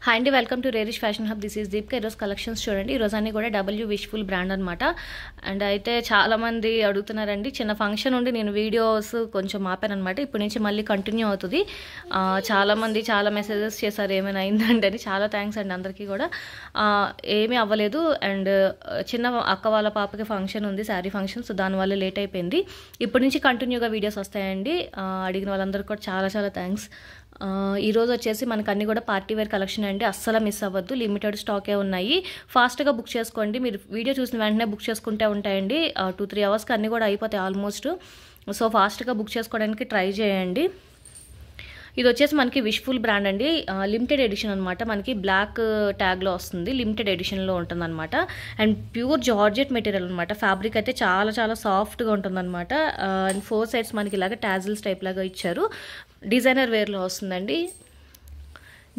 Hi అండి, welcome to Rerish fashion hub. This is Deepika. ఈరోజు collections చూడండి. ఈరోజు అన్నీ కూడా డబ్ల్యూ విష్ఫుల్ బ్రాండ్ అనమాట. అండ్ అయితే చాలామంది అడుగుతున్నారండి. చిన్న ఫంక్షన్ ఉండి నేను వీడియోస్ కొంచెం ఆపానమాట. ఇప్పటి నుంచి మళ్ళీ కంటిన్యూ అవుతుంది. చాలామంది చాలా మెసేజెస్ చేశారు ఏమైనా అయిందంటే అని. చాలా థ్యాంక్స్ అండి అందరికీ కూడా. ఏమీ అవ్వలేదు. అండ్ చిన్న అక్క వాళ్ళ పాపకి ఫంక్షన్ ఉంది, శారీ ఫంక్షన్. సో దానివల్ల లేట్ అయిపోయింది. ఇప్పటి నుంచి కంటిన్యూగా వీడియోస్ వస్తాయండి. అడిగిన వాళ్ళందరికీ కూడా చాలా చాలా థ్యాంక్స్. ఈరోజు వచ్చేసి మనకు అన్నీ కూడా పార్టీ వేర్ కలెక్షన్ అండి. అస్సలు మిస్ అవ్వద్దు. లిమిటెడ్ స్టాకే ఉన్నాయి. ఫాస్ట్గా బుక్ చేసుకోండి. మీరు వీడియో చూసిన వెంటనే బుక్ చేసుకుంటే ఉంటాయండి. 2-3 అవర్స్కి అన్నీ కూడా అయిపోతాయి ఆల్మోస్ట్. సో ఫాస్ట్గా బుక్ చేసుకోవడానికి ట్రై చేయండి. ఇది వచ్చేసి మనకి విష్ఫుల్ బ్రాండ్ అండి. లిమిటెడ్ ఎడిషన్ అనమాట. మనకి బ్లాక్ ట్యాగ్లో వస్తుంది. లిమిటెడ్ ఎడిషన్లో ఉంటుంది అనమాట. అండ్ ప్యూర్ జార్జెట్ మెటీరియల్ అనమాట. ఫ్యాబ్రిక్ అయితే చాలా చాలా సాఫ్ట్గా ఉంటుంది అనమాట. అండ్ 4 సైడ్స్ మనకి ఇలాగ టాజిల్స్ టైప్ లాగా ఇచ్చారు. డిజైనర్ వేర్లో వస్తుందండి.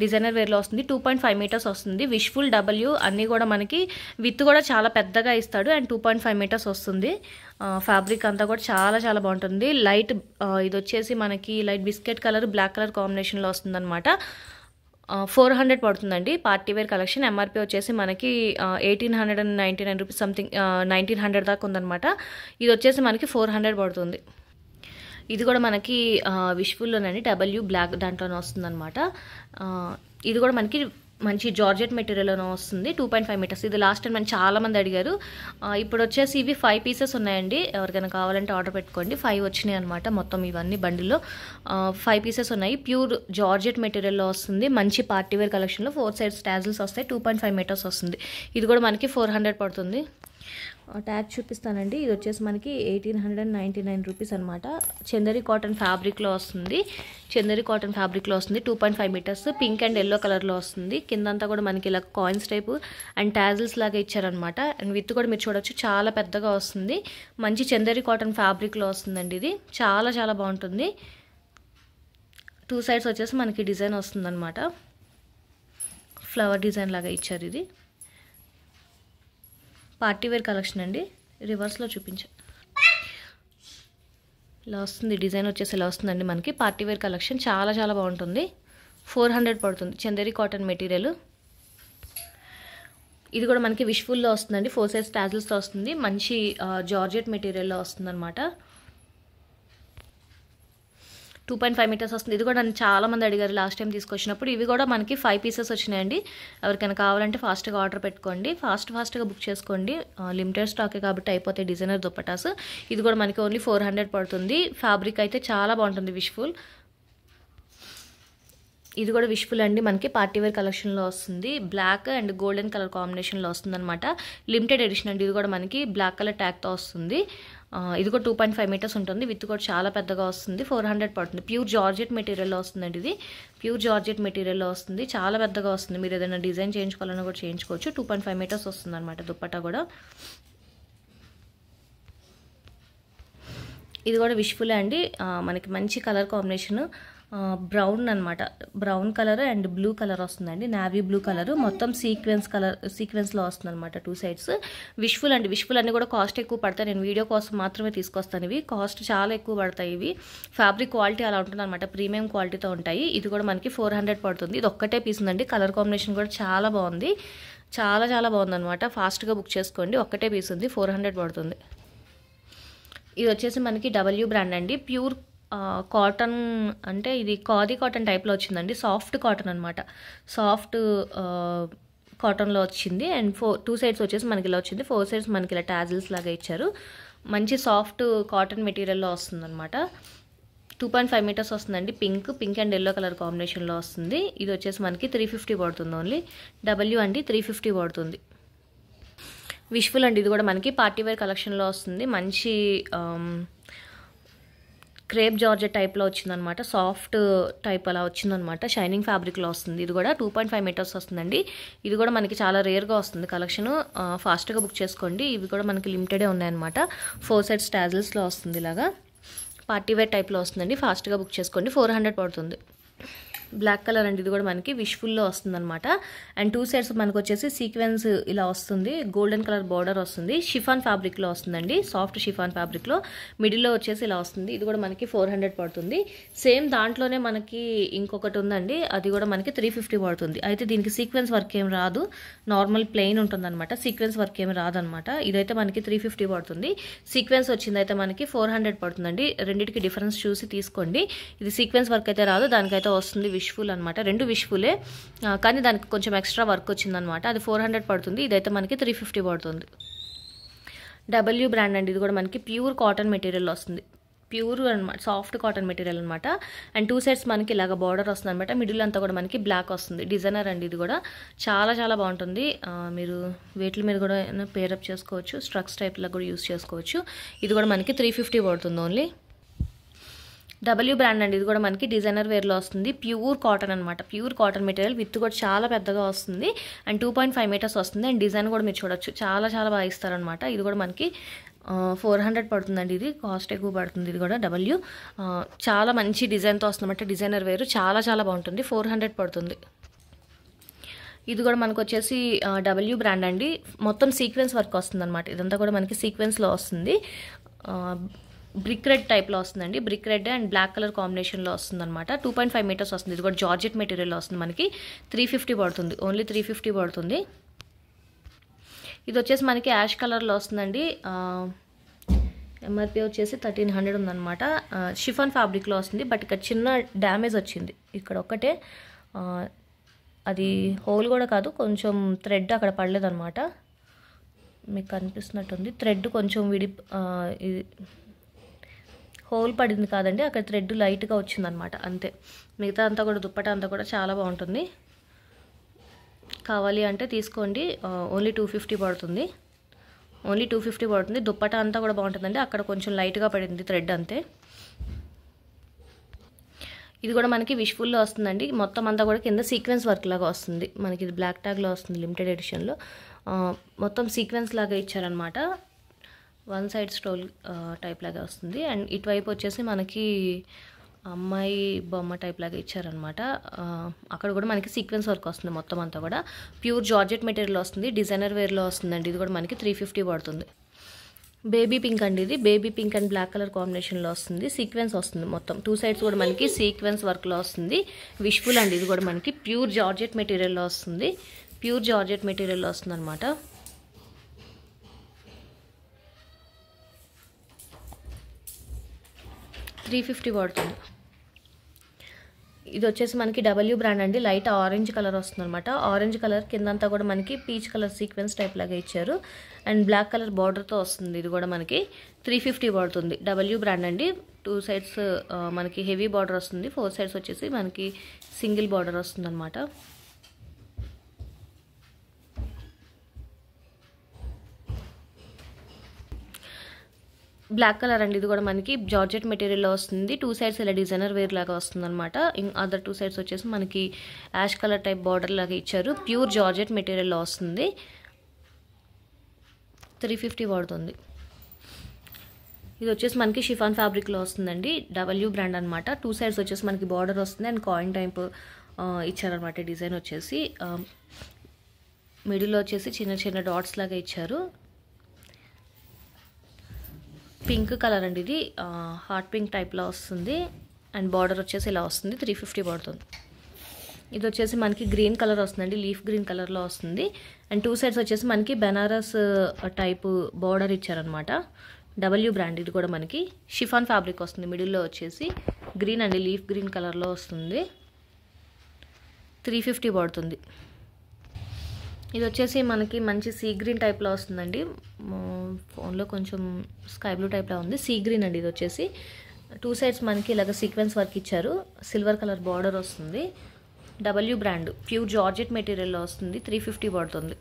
డిజైనర్ వేర్లో వస్తుంది. 2.5 మీటర్స్ వస్తుంది. విష్ఫుల్ డబ్ల్యూ అన్నీ కూడా మనకి విత్ కూడా చాలా పెద్దగా ఇస్తాడు. అండ్ 2.5 మీటర్స్ వస్తుంది. ఫ్యాబ్రిక్ అంతా కూడా చాలా చాలా బాగుంటుంది. లైట్ ఇది వచ్చేసి మనకి light biscuit colour black colour కాంబినేషన్లో వస్తుంది అనమాట. 400 పడుతుందండి. Party wear collection. ఎంఆర్పీ వచ్చేసి మనకి 1899 రూపీస్ సంథింగ్, 1900 దాకా ఉందన్నమాట. ఇది వచ్చేసి మనకి 400 పడుతుంది. ఇది కూడా మనకి విష్ఫుల్లోనండి. డబ్ల్యూ బ్లాక్ దాంట్లోనే వస్తుందన్నమాట. ఇది కూడా మనకి మంచి జార్జెట్ మెటీరియల్లోనే వస్తుంది. 2.5 మీటర్స్. ఇది లాస్ట్ టైం మనకి చాలామంది అడిగారు. ఇప్పుడు వచ్చేసి ఇవి 5 పీసెస్ ఉన్నాయండి. ఎవరికైనా కావాలంటే ఆర్డర్ పెట్టుకోండి. 5 వచ్చినాయి అనమాట. మొత్తం ఇవన్నీ బండిల్లో 5 పీసెస్ ఉన్నాయి. ప్యూర్ జార్జెట్ మెటీరియల్లో వస్తుంది. మంచి పార్టీ వేర్ కలెక్షన్లో 4 సైడ్స్ టాజిల్స్ వస్తాయి. 2.5 మీటర్స్ వస్తుంది. ఇది కూడా మనకి 400 పడుతుంది. ట్యాగ్ చూపిస్తానండి. ఇది వచ్చేసి మనకి 1899 రూపీస్ అనమాట. చందరి కాటన్ ఫ్యాబ్రిక్లో వస్తుంది. చందరి కాటన్ ఫ్యాబ్రిక్లో వస్తుంది. 2.5 మీటర్స్. పింక్ అండ్ ఎల్లో కలర్లో వస్తుంది. కిందంతా కూడా మనకి ఇలా కాయిన్స్ టైపు అండ్ టాజిల్స్ లాగా ఇచ్చారనమాట. అండ్ విత్ కూడా మీరు చూడొచ్చు చాలా పెద్దగా వస్తుంది. మంచి చందరి కాటన్ ఫ్యాబ్రిక్లో వస్తుందండి. ఇది చాలా చాలా బాగుంటుంది. 2 సైడ్స్ వచ్చేసి మనకి డిజైన్ వస్తుందన్నమాట. ఫ్లవర్ డిజైన్ లాగా ఇచ్చారు. ఇది పార్టీ వేర్ కలెక్షన్ అండి. రివర్స్లో చూపించా. ఇలా వస్తుంది. డిజైన్ వచ్చేసి ఇలా వస్తుందండి మనకి. పార్టీ వేర్ కలెక్షన్ చాలా చాలా బాగుంటుంది. 400 పడుతుంది. Chanderi cotton material. ఇది కూడా మనకి విష్ఫుల్లో వస్తుందండి. 4 సైజ్ టాజిల్స్తో వస్తుంది. మంచి జార్జెట్ మెటీరియల్లో వస్తుంది అనమాట. 2.5 మీటర్స్ వస్తుంది. ఇది కూడా నన్ను చాలామంది అడిగారు లాస్ట్ టైం తీసుకొచ్చినప్పుడు. ఇవి కూడా మనకి 5 పీసెస్ వచ్చినాయండి. ఎవరికైనా కావాలంటే ఫాస్ట్గా ఆర్డర్ పెట్టుకోండి. ఫాస్ట్గా బుక్ చేసుకోండి. లిమిటెడ్ స్టాకే కాబట్టి అయిపోతాయి డిజైనర్ దుప్పటాస్. ఇది కూడా మనకి ఓన్లీ 400 పడుతుంది. ఫ్యాబ్రిక్ అయితే చాలా బాగుంటుంది. విష్ఫుల్. ఇది కూడా విష్ఫుల్ అండి. మనకి పార్టీ వేర్ కలెక్షన్లో వస్తుంది. బ్లాక్ అండ్ గోల్డెన్ కలర్ కాంబినేషన్లో వస్తుంది అనమాట. లిమిటెడ్ ఎడిషన్ అండి. ఇది కూడా మనకి బ్లాక్ కలర్ ట్యాగ్తో వస్తుంది. ఇది కూడా 2.5 మీటర్స్ ఉంటుంది. విత్ కూడా చాలా పెద్దగా వస్తుంది. 400 పడుతుంది. ప్యూర్ జార్జెట్ మెటీరియల్లో వస్తుందండి. ఇది ప్యూర్ జార్జెట్ మెటీరియల్లో వస్తుంది. చాలా పెద్దగా వస్తుంది. మీరు ఏదైనా డిజైన్ చేయించుకోవాలన్నా కూడా చేయించుకోవచ్చు. 2.5 మీటర్స్ వస్తుంది అనమాట దుప్పట్టా కూడా. ఇది కూడా విష్ఫుల్ అండి. మనకి మంచి కలర్ కాంబినేషన్ బ్రౌన్ అనమాట. Brown colour and blue colour వస్తుందండి. నావీ బ్లూ కలర్ మొత్తం సీక్వెన్స్లో వస్తుంది అనమాట. 2 సైడ్స్. విష్ఫుల్ అండి. విష్ఫుల్ అన్నీ కూడా కాస్ట్ ఎక్కువ పడతాయి. నేను వీడియో కోసం మాత్రమే తీసుకొస్తాను. ఇవి కాస్ట్ చాలా ఎక్కువ పడతాయి. ఇవి ఫ్యాబ్రిక్ క్వాలిటీ అలా ఉంటుంది అనమాట. ప్రీమియం క్వాలిటీతో ఉంటాయి. ఇది కూడా మనకి 400 పడుతుంది. ఇది ఒక్కటే పీస్ ఉందండి. కలర్ కాంబినేషన్ కూడా చాలా బాగుంది. చాలా చాలా బాగుందనమాట. ఫాస్ట్గా బుక్ చేసుకోండి. ఒక్కటే పీస్ ఉంది. 400 పడుతుంది. ఇది వచ్చేసి మనకి డబ్ల్యూ బ్రాండ్ అండి. ప్యూర్ కాటన్ అంటే ఇది ఖాదీ కాటన్ టైప్లో వచ్చిందండి. సాఫ్ట్ కాటన్ అనమాట. సాఫ్ట్ కాటన్లో వచ్చింది. అండ్ 2 సైడ్స్ వచ్చేసి మనకి ఇలా వచ్చింది. 4 సైడ్స్ మనకి ఇలా టాజిల్స్ లాగా ఇచ్చారు. మంచి సాఫ్ట్ కాటన్ మెటీరియల్లో వస్తుందన్నమాట. 2.5 మీటర్స్ వస్తుందండి. పింక్ అండ్ ఎల్లో కలర్ కాంబినేషన్లో వస్తుంది. ఇది వచ్చేసి మనకి 350 పడుతుంది. ఓన్లీ డబ్ల్యూ అండి. 350 పడుతుంది. విష్ఫుల్ అండి. ఇది కూడా మనకి పార్టీ వేర్ కలెక్షన్లో వస్తుంది. మంచి క్రేప్ జార్జెట్ టైప్లో వచ్చిందనమాట. సాఫ్ట్ టైప్ అలా వచ్చిందనమాట. షైనింగ్ ఫ్యాబ్రిక్లో వస్తుంది. ఇది కూడా 2.5 మీటర్స్ వస్తుందండి. ఇది కూడా మనకి చాలా రేర్గా వస్తుంది కలెక్షన్. ఫాస్ట్గా బుక్ చేసుకోండి. ఇవి కూడా మనకి లిమిటెడే ఉన్నాయన్నమాట. 4 సైడ్స్ టాజిల్స్లో వస్తుంది. ఇలాగా పార్టీ వేర్ టైప్లో వస్తుందండి. ఫాస్ట్గా బుక్ చేసుకోండి. 400 పడుతుంది. బ్లాక్ కలర్ అండి, ఇది కూడా మనకి విష్ఫుల్లో వస్తుందన్నమాట. అండ్ 2 సైడ్స్ మనకు వచ్చేసి సీక్వెన్స్ ఇలా వస్తుంది, గోల్డెన్ కలర్ బార్డర్ వస్తుంది, షిఫాన్ ఫ్యాబ్రిక్లో వస్తుందండి, సాఫ్ట్ షిఫాన్ ఫ్యాబ్రిక్లో మిడిల్లో వచ్చేసి ఇలా వస్తుంది. ఇది కూడా మనకి 400 పడుతుంది. సేమ్ దాంట్లోనే మనకి ఇంకొకటి ఉందండి, అది కూడా మనకి 350 పడుతుంది. అయితే దీనికి సీక్వెన్స్ వర్క్ ఏం రాదు, నార్మల్ ప్లెయిన్ ఉంటుందన్నమాట, సీక్వెన్స్ వర్క్ ఏమి రాదనమాట. ఇదైతే మనకి 350 పడుతుంది. సీక్వెన్స్ వచ్చింది అయితే మనకి 400 పడుతుందండి. రెండింటికి డిఫరెన్స్ చూసి తీసుకోండి. ఇది సీక్వెన్స్ వర్క్ అయితే రాదు, దానికైతే వస్తుంది విష్ఫుల్ అనమాట. రెండు విష్ఫులే, కానీ దానికి కొంచెం ఎక్స్ట్రా వర్క్ వచ్చిందనమాట. అది 400 పడుతుంది. ఇదైతే మనకి 350 పడుతుంది. డబ్ల్యూ బ్రాండ్ అండి, ఇది కూడా మనకి ప్యూర్ కాటన్ మెటీరియల్ వస్తుంది, ప్యూర్ అనమాట, సాఫ్ట్ కాటన్ మెటీరియల్ అనమాట. అండ్ 2 సైడ్స్ మనకి ఇలాగ బార్డర్ వస్తుంది అనమాట. మిడిల్ అంతా కూడా మనకి బ్లాక్ వస్తుంది. డిజైనర్ అండి, ఇది కూడా చాలా చాలా బాగుంటుంది. మీరు వేట్ల మీద కూడా పేరప్ చేసుకోవచ్చు, స్ట్రక్స్ టైప్లో కూడా యూస్ చేసుకోవచ్చు. ఇది కూడా మనకి 350 పడుతుంది ఓన్లీ. డబ్ల్యూ బ్రాండ్ అండి, ఇది కూడా మనకి డిజైనర్ వేర్లో వస్తుంది. ప్యూర్ కాటన్ అనమాట, ప్యూర్ కాటన్ మెటీరియల్, విత్ కూడా చాలా పెద్దగా వస్తుంది. అండ్ 2.5 మీటర్స్ వస్తుంది. అండ్ డిజైన్ కూడా మీరు చూడొచ్చు, చాలా చాలా బాగా ఇస్తారనమాట. ఇది కూడా మనకి 400 పడుతుందండి. ఇది కాస్ట్ ఎక్కువ పడుతుంది. ఇది కూడా డబ్ల్యూ చాలా మంచి డిజైన్తో వస్తుందన్నమాట. డిజైనర్ వేరు చాలా చాలా బాగుంటుంది. 400 పడుతుంది. ఇది కూడా మనకు వచ్చేసి డబ్ల్యూ బ్రాండ్ అండి, మొత్తం సీక్వెన్స్ వర్క్ వస్తుంది అనమాట. ఇదంతా కూడా మనకి సీక్వెన్స్లో వస్తుంది. బ్రిక్ రెడ్ టైప్లో వస్తుందండి, brick red and black colour కాంబినేషన్లో వస్తుంది అనమాట. 2.5 మీటర్స్ వస్తుంది. ఇది కూడా జార్జెట్ మెటీరియల్లో వస్తుంది. మనకి 350 పడుతుంది, ఓన్లీ 350 పడుతుంది. ఇది వచ్చేసి మనకి యాష్ కలర్లో వస్తుందండి. ఎంఆర్పి వచ్చేసి 1300 ఉందన్నమాట. షిఫాన్ ఫ్యాబ్రిక్లో వస్తుంది. బట్ ఇక్కడ చిన్న డ్యామేజ్ వచ్చింది, ఇక్కడ ఒక్కటే, అది హోల్ కూడా కాదు, కొంచెం థ్రెడ్ అక్కడ పడలేదన్నమాట. మీకు కనిపిస్తున్నట్టుంది, థ్రెడ్ కొంచెం ఇది హోల్ పడింది కాదండి, అక్కడ థ్రెడ్ లైట్గా వచ్చిందనమాట, అంతే. మిగతా అంతా కూడా దుప్పటా అంతా కూడా చాలా బాగుంటుంది. కావాలి అంటే తీసుకోండి. ఓన్లీ 250 పడుతుంది, ఓన్లీ 250 పడుతుంది. దుప్పటా అంతా కూడా బాగుంటుందండి, అక్కడ కొంచెం లైట్గా పడింది థ్రెడ్, అంతే. ఇది కూడా మనకి విష్ఫుల్లో వస్తుందండి. మొత్తం అంతా కూడా కింద సీక్వెన్స్ వర్క్ లాగా వస్తుంది మనకి. ఇది బ్లాక్ ట్యాగ్లో వస్తుంది, లిమిటెడ్ ఎడిషన్లో. మొత్తం సీక్వెన్స్ లాగా ఇచ్చారనమాట. 1 సైడ్ స్టోల్ టైప్ లాగా వస్తుంది. అండ్ ఇటువైపు వచ్చేసి మనకి అమ్మాయి బొమ్మ టైప్ లాగా ఇచ్చారనమాట. అక్కడ కూడా మనకి సీక్వెన్స్ వర్క్ వస్తుంది. మొత్తం అంతా కూడా ప్యూర్ జార్జెట్ మెటీరియల్ వస్తుంది, డిజైనర్ వేర్లో వస్తుందండి. ఇది కూడా మనకి 350 పడుతుంది. బేబీ పింక్ అండి, ఇది baby pink and black colour కాంబినేషన్లో వస్తుంది. సీక్వెన్స్ వస్తుంది మొత్తం 2 సైడ్స్ కూడా మనకి సీక్వెన్స్ వర్క్లో వస్తుంది. విష్ఫుల్ అండి, ఇది కూడా మనకి ప్యూర్ జార్జెట్ మెటీరియల్లో వస్తుంది, ప్యూర్ జార్జెట్ మెటీరియల్లో వస్తుంది అనమాట. $350 పడుతుంది. ఇది వచ్చేసి మనకి డబ్ల్యూ బ్రాండ్ అండి, లైట్ ఆరెంజ్ కలర్ వస్తుంది అనమాట. ఆరెంజ్ కలర్ కిందంతా కూడా మనకి పీచ్ కలర్ సీక్వెన్స్ టైప్ లాగా ఇచ్చారు. అండ్ బ్లాక్ కలర్ బార్డర్తో వస్తుంది. ఇది కూడా మనకి 350 పడుతుంది. డబ్ల్యూ బ్రాండ్ అండి. 2 సైడ్స్ మనకి హెవీ బార్డర్ వస్తుంది, 4 సైడ్స్ వచ్చేసి మనకి సింగిల్ బార్డర్ వస్తుంది అనమాట. బ్లాక్ కలర్ అండి, ఇది కూడా మనకి జార్జెట్ మెటీరియల్లో వస్తుంది. 2 సైడ్స్ ఇలా డిజైనర్ వేర్ లాగా వస్తుంది అనమాట. అదర్ 2 సైడ్స్ వచ్చేసి మనకి యాష్ కలర్ టైప్ బార్డర్ లాగా ఇచ్చారు. ప్యూర్ జార్జెట్ మెటీరియల్లో వస్తుంది. 350 పడుతుంది. ఇది వచ్చేసి మనకి షిఫాన్ ఫ్యాబ్రిక్లో వస్తుందండి, డబ్ల్యూ బ్రాండ్ అనమాట. 2 సైడ్స్ వచ్చేసి మనకి బార్డర్ వస్తుంది అండ్ కాయిన్ టైప్ ఇచ్చారనమాట. డిజైన్ వచ్చేసి మిడిల్లో వచ్చేసి చిన్న చిన్న డాట్స్ లాగా ఇచ్చారు. పింక్ కలర్ అండి, ఇది హాట్ పింక్ టైప్లో వస్తుంది. అండ్ బార్డర్ వచ్చేసి ఇలా వస్తుంది. 350 పడుతుంది. ఇది వచ్చేసి మనకి గ్రీన్ కలర్ వస్తుందండి, లీఫ్ గ్రీన్ కలర్లో వస్తుంది. అండ్ 2 సైడ్స్ వచ్చేసి మనకి బెనారస్ టైప్ బార్డర్ ఇచ్చారనమాట. డబ్ల్యూ బ్రాండ్, ఇది కూడా మనకి షిఫాన్ ఫ్యాబ్రిక్ వస్తుంది. మిడిల్లో వచ్చేసి గ్రీన్ అండి, లీఫ్ గ్రీన్ కలర్లో వస్తుంది. 350 పడుతుంది. ఇది వచ్చేసి మనకి మంచి సీ గ్రీన్ టైప్లో వస్తుందండి. ఫోన్లో కొంచెం స్కై బ్లూ టైప్లో ఉంది, సీ గ్రీన్ అండి. ఇది వచ్చేసి 2 సైడ్స్ మనకి ఇలాగ సీక్వెన్స్ వర్క్ ఇచ్చారు. సిల్వర్ కలర్ బార్డర్ వస్తుంది. డబ్ల్యూ బ్రాండ్, ప్యూర్ జార్జెట్ మెటీరియల్లో వస్తుంది. 350 పడుతుంది.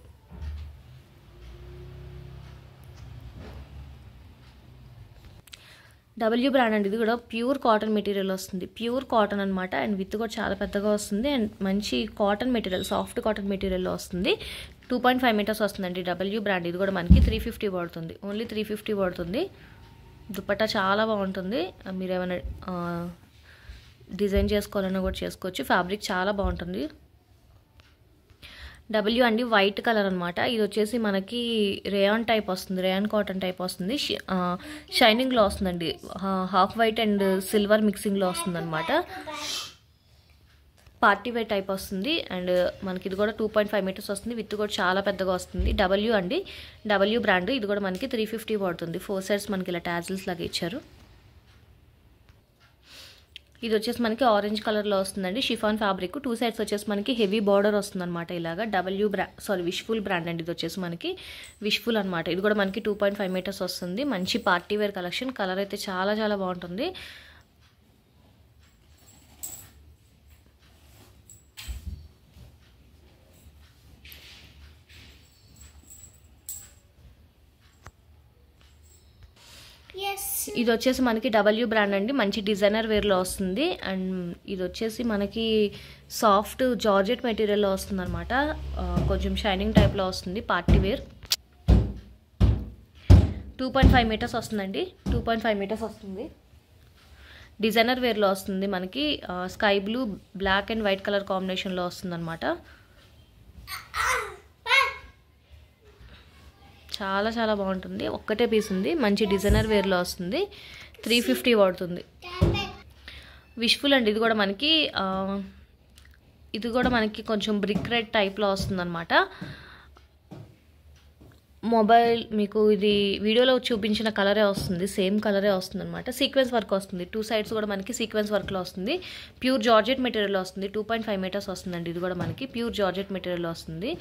డబ్ల్యూ బ్రాండ్ అండి, ఇది కూడా ప్యూర్ కాటన్ మెటీరియల్ వస్తుంది. ప్యూర్ కాటన్ అనమాట. అండ్ విత్ కూడా చాలా పెద్దగా వస్తుంది. అండ్ మంచి కాటన్ మెటీరియల్, సాఫ్ట్ కాటన్ మెటీరియల్లో వస్తుంది. 2.5 మీటర్స్ వస్తుందండి. డబ్ల్యూ బ్రాండ్, ఇది కూడా మనకి 350 పడుతుంది. ఓన్లీ 350 పడుతుంది. దుపట్టా చాలా బాగుంటుంది. మీరు ఏమైనా డిజైన్ చేసుకోవాలన్నా కూడా చేసుకోవచ్చు. ఫ్యాబ్రిక్ చాలా బాగుంటుంది. డబ్ల్యూ అండి వైట్ కలర్ అనమాట. ఇది వచ్చేసి మనకి రేయాన్ టైప్ వస్తుంది, రేయాన్ కాటన్ టైప్ వస్తుంది. షైనింగ్లో వస్తుందండి, హాఫ్ వైట్ అండ్ సిల్వర్ మిక్సింగ్లో వస్తుంది అనమాట. పార్టీ వేర్ టైప్ వస్తుంది. అండ్ మనకి ఇది కూడా 2.5 మీటర్స్ వస్తుంది. విత్ కూడా చాలా పెద్దగా వస్తుంది. డబ్ల్యూ అండి, డబ్ల్యూ బ్రాండ్. ఇది కూడా మనకి 350 పడుతుంది. 4 సైడ్స్ మనకి ఇలా టాజిల్స్ లాగా ఇచ్చారు. ఇది వచ్చేసి మనకి ఆరెంజ్ కలర్లో వస్తుందండి, షిఫాన్ ఫ్యాబ్రిక్. 2 సైడ్స్ వచ్చేసి మనకి హెవీ బార్డర్ వస్తుంది అనమాట. ఇలాగా విష్ఫుల్ బ్రాండ్ అండి. ఇది వచ్చేసి మనకి విష్ఫుల్ అనమాట. ఇది కూడా మనకి 2.5 మీటర్స్ వస్తుంది. మంచి పార్టీ వేర్ కలెక్షన్. కలర్ అయితే చాలా చాలా బాగుంటుంది. ఇది వచ్చేసి మనకి డబ్ల్యూ బ్రాండ్ అండి, మంచి డిజైనర్ వేర్లో వస్తుంది. అండ్ ఇది వచ్చేసి మనకి సాఫ్ట్ జార్జెట్ మెటీరియల్లో వస్తుంది అనమాట. కొంచెం షైనింగ్ టైప్లో వస్తుంది. పార్టీ వేర్ 2.5 మీటర్స్ వస్తుందండి. 2.5 మీటర్స్ వస్తుంది. డిజైనర్ వేర్లో వస్తుంది మనకి. Sky blue, black and white colour కాంబినేషన్లో వస్తుంది అనమాట. చాలా చాలా బాగుంటుంది. ఒక్కటే పీస్ ఉంది. మంచి డిజైనర్ వేర్లో వస్తుంది. 350 పడుతుంది. విష్ఫుల్ అండి. ఇది కూడా మనకి కొంచెం బ్రిక్ రెడ్ టైప్లో వస్తుంది అనమాట. మొబైల్ మీకు ఇది వీడియోలో చూపించిన కలరే వస్తుంది, సేమ్ కలరే వస్తుంది అనమాట. సీక్వెన్స్ వర్క్ వస్తుంది. 2 సైడ్స్ కూడా మనకి సీక్వెన్స్ వర్క్లో వస్తుంది. ప్యూర్ జార్జెట్ మెటీరియల్ వస్తుంది. 2.5 మీటర్స్ వస్తుందండి. ఇది కూడా మనకి ప్యూర్ జార్జెట్ మెటీరియల్ వస్తుంది.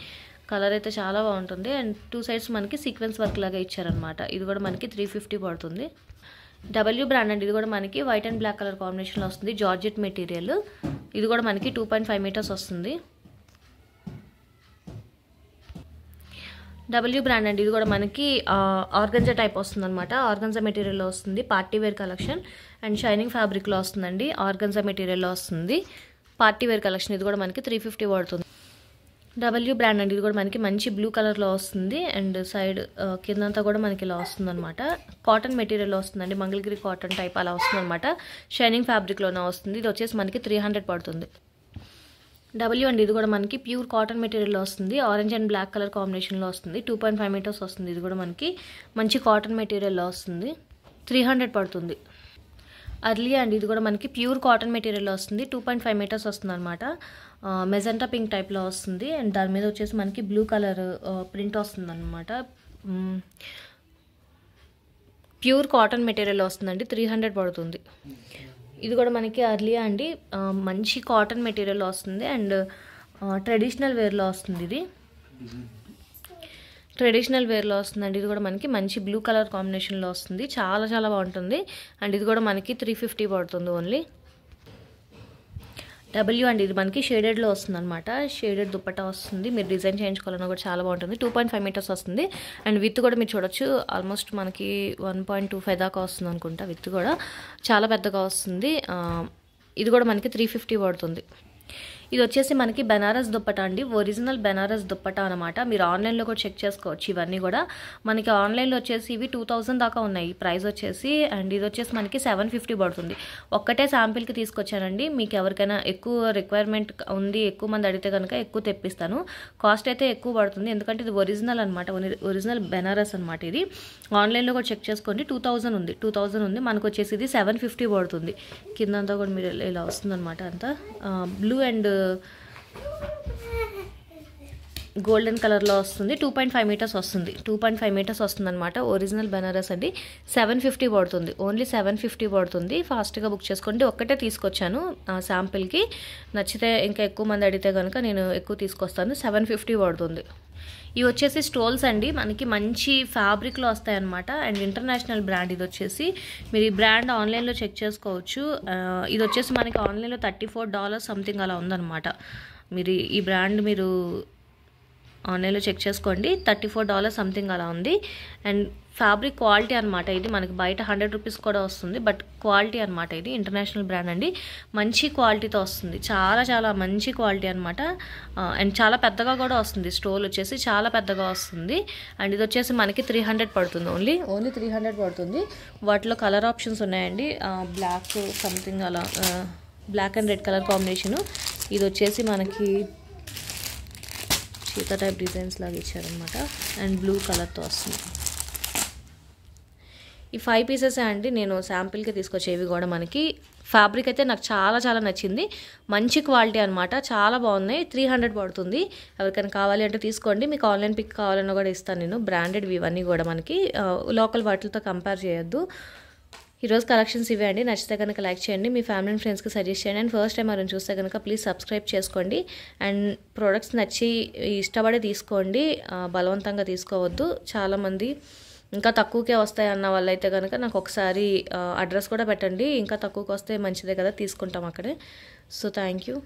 కలర్ అయితే చాలా బాగుంటుంది. అండ్ 2 సైడ్స్ మనకి సీక్వెన్స్ వర్క్ లాగా ఇచ్చారనమాట. ఇది కూడా మనకి 350 పడుతుంది. డబ్ల్యూ బ్రాండ్ అండి. ఇది కూడా మనకి వైట్ అండ్ బ్లాక్ కలర్ కాంబినేషన్లో వస్తుంది. Georgette material. ఇది కూడా మనకి 2.5 మీటర్స్ వస్తుంది. డబ్ల్యూ బ్రాండ్ అండి. ఇది కూడా మనకి ఆర్గంజా టైప్ వస్తుంది అనమాట. ఆర్గంజా మెటీరియల్లో వస్తుంది. Party wear collection and shining ఫ్యాబ్రిక్లో వస్తుందండి. ఆర్గంజా మెటీరియల్లో వస్తుంది. Party wear collection. ఇది కూడా మనకి 350 పడుతుంది. డబ్ల్యూ బ్రాండ్ అండి. ఇది కూడా మనకి మంచి బ్లూ కలర్లో వస్తుంది. అండ్ సైడ్ కిందంతా కూడా మనకి ఇలా వస్తుంది అనమాట. కాటన్ మెటీరియల్లో వస్తుందండి. మంగళగిరి కాటన్ టైప్ అలా వస్తుంది అనమాట. షైనింగ్ ఫ్యాబ్రిక్లోనే వస్తుంది. ఇది వచ్చేసి మనకి 300 పడుతుంది. డబ్ల్యూ అండి. ఇది కూడా మనకి ప్యూర్ కాటన్ మెటీరియల్లో వస్తుంది. ఆరెంజ్ అండ్ బ్లాక్ కలర్ కాంబినేషన్లో వస్తుంది. 2.5 మీటర్స్ వస్తుంది. ఇది కూడా మనకి మంచి కాటన్ మెటీరియల్లో వస్తుంది. 300 పడుతుంది. అర్లీ అండి. ఇది కూడా మనకి ప్యూర్ కాటన్ మెటీరియల్లో వస్తుంది. 2.5 మీటర్స్ వస్తుంది అనమాట. మెజెంటా పింక్ టైప్లో వస్తుంది. అండ్ దాని మీద వచ్చేసి మనకి బ్లూ కలర్ ప్రింట్ వస్తుంది అనమాట. ప్యూర్ కాటన్ మెటీరియల్ వస్తుందండి. 300 పడుతుంది. ఇది కూడా మనకి అర్లీ అండి. మంచి కాటన్ మెటీరియల్ వస్తుంది. అండ్ ట్రెడిషనల్ వేర్లో వస్తుంది. ఇది ట్రెడిషనల్ వేర్లో వస్తుందండి. ఇది కూడా మనకి మంచి బ్లూ కలర్ కాంబినేషన్లో వస్తుంది. చాలా చాలా బాగుంటుంది. అండ్ ఇది కూడా మనకి 350 పడుతుంది ఓన్లీ. డబ్ల్యూ అండి. ఇది మనకి షేడెడ్లో వస్తుంది అనమాట. షేడెడ్ దుప్పట్టా వస్తుంది. మీరు డిజైన్ చేయించుకోవాలన్నా కూడా చాలా బాగుంటుంది. 2.5 మీటర్స్ వస్తుంది. అండ్ విత్ కూడా మీరు చూడొచ్చు ఆల్మోస్ట్ మనకి 1.25 దాకా వస్తుంది అనుకుంటా. విత్ కూడా చాలా పెద్దగా వస్తుంది. ఇది కూడా మనకి 350 పడుతుంది. ఇది వచ్చేసి మనకి బెనారస్ దుప్పటా అండి. ఒరిజినల్ బెనారస్ దుప్పటా అనమాట. మీరు ఆన్లైన్లో కూడా చెక్ చేసుకోవచ్చు. ఇవన్నీ కూడా మనకి ఆన్లైన్లో వచ్చేసి ఇవి 2000 దాకా ఉన్నాయి ప్రైస్ వచ్చేసి. అండ్ ఇది వచ్చేసి మనకి 750 పడుతుంది. ఒక్కటే శాంపిల్కి తీసుకొచ్చానండి. మీకు ఎవరికైనా ఎక్కువ రిక్వైర్మెంట్ ఉంది, ఎక్కువ మంది అడిగితే కనుక ఎక్కువ తెప్పిస్తాను. కాస్ట్ అయితే ఎక్కువ పడుతుంది, ఎందుకంటే ఇది ఒరిజినల్ అనమాట. ఒరిజినల్ బెనారస్ అనమాట. ఇది ఆన్లైన్లో కూడా చెక్ చేసుకోండి. 2000 ఉంది. మనకు వచ్చేసి ఇది 750 పడుతుంది. కిందంతా కూడా మీరు ఇలా వస్తుంది అనమాట. అంతా బ్లూ అండ్ గోల్డెన్ కలర్లో వస్తుంది. 2.5 మీటర్స్ వస్తుంది. 2.5 మీటర్స్ వస్తుంది అనమాట. ఒరిజినల్ బెనారస్ అండి. 750 పడుతుంది. ఓన్లీ 750 పడుతుంది. ఫాస్ట్గా బుక్ చేసుకోండి. ఒక్కటే తీసుకొచ్చాను శాంపిల్కి. నచ్చితే ఇంకా ఎక్కువ మంది అడిగితే కనుక నేను ఎక్కువ తీసుకొస్తాను. 750 పడుతుంది. ఇవి వచ్చేసి స్టోల్స్ అండి. మనకి మంచి ఫ్యాబ్రిక్లో వస్తాయి అనమాట. And international brand. ఇది వచ్చేసి మీరు ఈ బ్రాండ్ ఆన్లైన్లో చెక్ చేసుకోవచ్చు. ఇది వచ్చేసి మనకి ఆన్లైన్లో $34 సంథింగ్ అలా ఉందన్నమాట. మీరు ఈ బ్రాండ్ మీరు ఆన్లైన్లో చెక్ చేసుకోండి. $34 సంథింగ్ అలా ఉంది. అండ్ ఫ్యాబ్రిక్ క్వాలిటీ అనమాట. ఇది మనకి బయట 100 రూపీస్ కూడా వస్తుంది, బట్ క్వాలిటీ అనమాట. ఇది ఇంటర్నేషనల్ బ్రాండ్ అండి. మంచి క్వాలిటీతో వస్తుంది. చాలా చాలా మంచి క్వాలిటీ అనమాట. అండ్ చాలా పెద్దగా కూడా వస్తుంది. స్టోల్ వచ్చేసి చాలా పెద్దగా వస్తుంది. అండ్ ఇది వచ్చేసి మనకి 300 పడుతుంది. ఓన్లీ 300 పడుతుంది. వాటిలో కలర్ ఆప్షన్స్ ఉన్నాయండి. బ్లాక్ సంథింగ్ అలా black and red colour combination. ఇది వచ్చేసి మనకి చీతా టైప్ డిజైన్స్ లాగా ఇచ్చారనమాట అండ్ బ్లూ కలర్తో వస్తుంది. ఈ 5 పీసెస్ అండి నేను శాంపిల్కి తీసుకొచ్చేవి కూడా. మనకి ఫ్యాబ్రిక్ అయితే నాకు చాలా చాలా నచ్చింది, మంచి క్వాలిటీ అనమాట, చాలా బాగున్నాయి. 300 పడుతుంది. ఎవరికైనా కావాలి అంటే తీసుకోండి. మీకు ఆన్లైన్ పిక్ కావాలన్నా కూడా ఇస్తాను నేను. బ్రాండెడ్ ఇవన్నీ కూడా మనకి లోకల్ వాటితో కంపేర్ చేయొద్దు. ఈరోజు కలెక్షన్స్ ఇవే అండి. నచ్చితే కనుక లైక్ చేయండి, మీ ఫ్యామిలీ అండ్ ఫ్రెండ్స్కి సజెస్ట్ చేయండి. అండ్ ఫస్ట్ టైం ఎవరైనా చూస్తే కనుక ప్లీజ్ సబ్స్క్రైబ్ చేసుకోండి. అండ్ ప్రోడక్ట్స్ నచ్చి ఇష్టపడి తీసుకోండి, బలవంతంగా తీసుకోవద్దు. చాలామంది ఇంకా తక్కువకే వస్తాయి అన్న వాళ్ళైతే కనుక నాకు ఒకసారి అడ్రస్ కూడా పెట్టండి, ఇంకా తక్కువకి వస్తే మంచిదే కదా, తీసుకుంటాం అక్కడే. So thank you.